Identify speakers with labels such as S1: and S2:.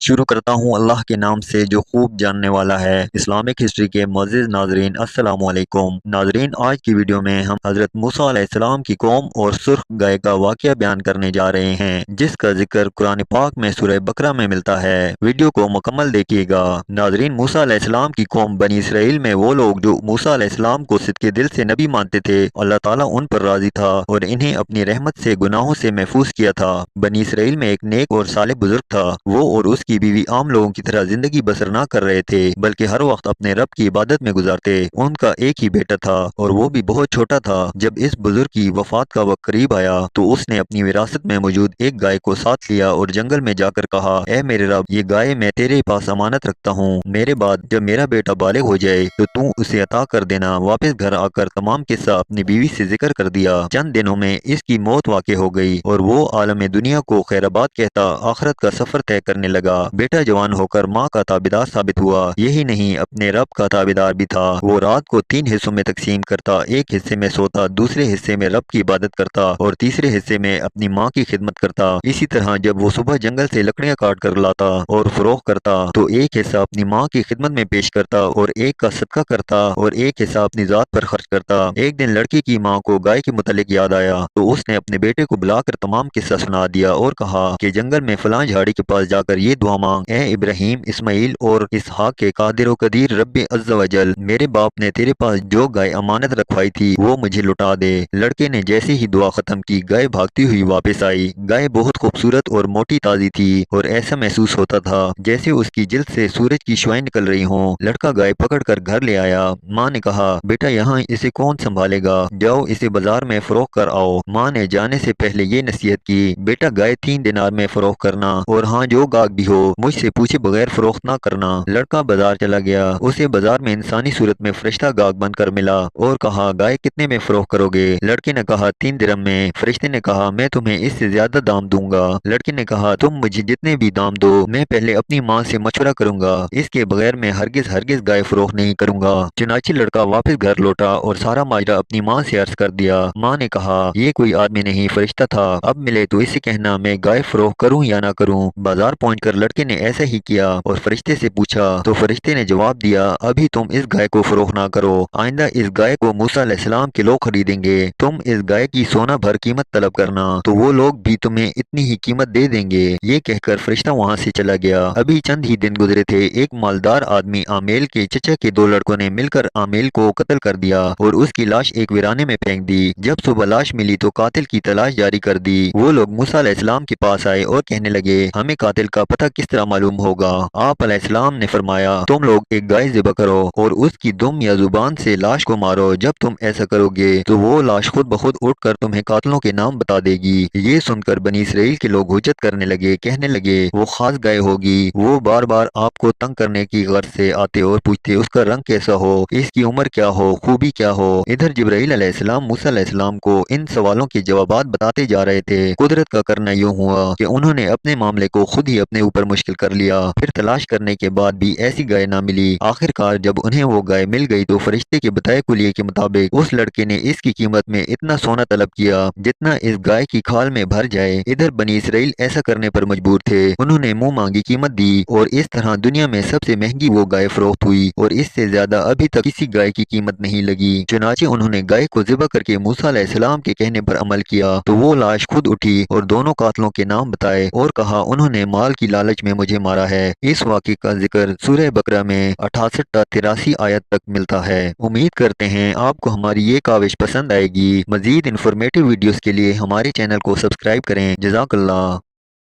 S1: शुरू करता हूँ अल्लाह के नाम से जो खूब जानने वाला है। इस्लामिक हिस्ट्री के मोअज़्ज़िज़ नाज़रीन, अस्सलामु अलैकुम। नाज़रीन, आज की वीडियो में हम हज़रत मूसा अलैहिस्सलाम की कौम और सुर्ख गाय का वाक़या बयान करने जा रहे हैं, जिसका जिक्र कुरान पाक में सूरह बकरा में मिलता है। वीडियो को मुकम्मल देखिएगा। नाज़रीन, मूसा अलैहिस्सलाम की कौम बनी इसराइल में वो लोग जो मूसा अलैहिस्सलाम को सिद्क़े दिल से नबी मानते थे, अल्लाह ताला उन पर राज़ी था और इन्हें अपनी रहमत से गुनाहों से महफूज किया था। बनी इसराइल में एक नेक और सालेह बुजुर्ग था। वो और उसकी बीवी आम लोगों की तरह जिंदगी बसर ना कर रहे थे, बल्कि हर वक्त अपने रब की इबादत में गुजारते। उनका एक ही बेटा था और वो भी बहुत छोटा था। जब इस बुजुर्ग की वफात का वक्त करीब आया तो उसने अपनी विरासत में मौजूद एक गाय को साथ लिया और जंगल में जाकर कहा, ए मेरे रब, ये गाय मैं तेरे पास अमानत रखता हूँ। मेरे बाद जब मेरा बेटा बालिग हो जाए तो तू उसे अता कर देना। वापस घर आकर तमाम किस्सा अपनी बीवी से जिक्र कर दिया। चंद दिनों में इसकी मौत वाक़ हो गई और वो आलम दुनिया को खैराबाद कहता आखिरत का सफर तय करने लगा। बेटा जवान होकर माँ का ताबेदार साबित हुआ। यही नहीं, अपने रब का ताबेदार भी था। वो रात को 3 हिस्सों में तकसीम करता, एक हिस्से में सोता, दूसरे हिस्से में रब की इबादत करता और तीसरे हिस्से में अपनी माँ की खिदमत करता। इसी तरह जब वो सुबह जंगल से लकड़ियाँ काट कर लाता और फरोख्त करता तो एक हिस्सा अपनी माँ की खिदमत में पेश करता और एक का सदका करता और एक हिस्सा अपनी जात पर खर्च करता। एक दिन लड़की की माँ को गाय के मुतालिक याद आया तो उसने अपने बेटे को बुलाकर तमाम किस्सा सुना दिया और कहा कि जंगल में फलां झाड़ी के पास जाकर ये दुआ मांग, ए इब्राहिम, इस्माइल और इसहाक के कादिर व कदीर रब्बे अज़्ज़ व जल, मेरे बाप ने तेरे पास जो गाय अमानत रखवाई थी वो मुझे लौटा दे। लड़के ने जैसे ही दुआ खत्म की, गाय भागती हुई वापस आई। गाय बहुत खूबसूरत और मोटी ताजी थी और ऐसा महसूस होता था जैसे उसकी जिल्द से सूरज की शुआएं निकल रही हों। लड़का गाय पकड़कर घर ले आया। माँ ने कहा, बेटा यहाँ इसे कौन संभालेगा, जाओ इसे बाजार में फरोख्त कर आओ। माँ ने जाने से पहले ये नसीहत की, बेटा गाय 3 दिनार में फरोख्त करना और हाँ, जो गाहक भी हो मुझसे पूछे बगैर फरोख्त ना करना। लड़का बाजार चला गया। उसे बाजार में इंसानी सूरत में फरिश्ता गाहक बनकर मिला और कहा, गाय कितने में फरोख्त करोगे? लड़के ने कहा, 3 दिरहम में। फरिश्ते ने कहा, मैं तुम्हें इससे ज्यादा दाम दूंगा। लड़के ने कहा, तुम मुझे जितने भी दाम दो, मैं पहले अपनी माँ से मशवरा करूंगा, इसके बगैर मैं हरगिज हरगिज गाय फरोख्त नहीं करूंगा। चुनाचे लड़का वापस घर लौटा और सारा माजरा अपनी माँ से अर्ज कर दिया। माँ ने कहा, ये कोई आदमी नहीं, फरिश्ता था। अब मिले तो इसे कहना मैं गाय फरोख्त करूं या ना करूं। बाजार पहुंचकर लड़के ने ऐसा ही किया और फरिश्ते से पूछा तो फरिश्ते ने जवाब दिया, अभी तुम इस गाय को फरोख्त ना करो, आइंदा इस गाय को मूसा अलैहिस्सलाम के लोग खरीदेंगे। तुम इस गाय की सोना भर कीमत तलब करना तो वो लोग भी तुम्हें इतनी ही कीमत दे देंगे। ये कहकर फरिश्ता वहाँ से चला गया। अभी चंद ही दिन गुजरे थे, एक मालदार आदमी आमेल के चचा के 2 लड़कों ने मिलकर आमेल को कत्ल कर दिया और उसकी लाश एक वीराने में फेंक दी। जब सुबह लाश मिली तो कातिल की तलाश जारी कर दी। वो लोग मूसा अलैहिस्सलाम के पास आए और कहने लगे, हमें कातिल का पता किस तरह मालूम होगा? आप अलैहिस्सलाम ने फरमाया, तुम लोग एक गाय ज़िबा करो और उसकी दुम या जुबान से लाश को मारो। जब तुम ऐसा करोगे तो वो लाश खुद ब खुद उठकर तुम्हें कातिलों के नाम बता देगी। ये सुनकर बनी इसराइल के लोग हुज्जत करने लगे, कहने लगे, वो खास गाय होगी। वो बार बार आपको तंग करने की गर्ज से आते और पूछते उसका रंग कैसा हो, इसकी उम्र क्या हो, खूबी क्या हो। इधर जिब्राइल अलैहिस्सलाम मूसा अलैहिस्सलाम को इन सवालों के जवाबात बताते जा रहे थे। कुदरत का करना यूं हुआ कि उन्होंने अपने मामले को खुद ही अपने ऊपर मुश्किल कर लिया। फिर तलाश करने के बाद भी ऐसी गाय ना मिली। आखिरकार जब उन्हें वो गाय मिल गई तो फरिश्ते के बताए कुलिये के मुताबिक उस लड़के ने इसकी कीमत में इतना सोना तलब किया जितना इस गाय की खाल में भर जाए। इधर बनी इसराइल ऐसा करने पर मजबूर थे। उन्होंने मुंह मांगी कीमत दी और इस तरह दुनिया में सबसे महंगी वो गाय फरोख्त हुई और इससे ज्यादा अभी तक किसी गाय की कीमत नहीं लगी। चुनाचे उन्होंने गाय को ज़िबा करके मूसा अलैहिस्सलाम के कहने पर अमल किया तो वो लाश खुद उठी और दोनों कातलों के नाम बताए और कहा, उन्होंने माल की लालच में मुझे मारा है। इस वाक़े का जिक्र सूरह बकरा में 68 ता 83 आयत तक मिलता है। उम्मीद करते हैं आपको हमारी ये काविश पसंद आएगी। मजीद इन्फॉर्मेटिव वीडियोस के लिए हमारे चैनल को सब्सक्राइब करें। जज़ाकल्लाह।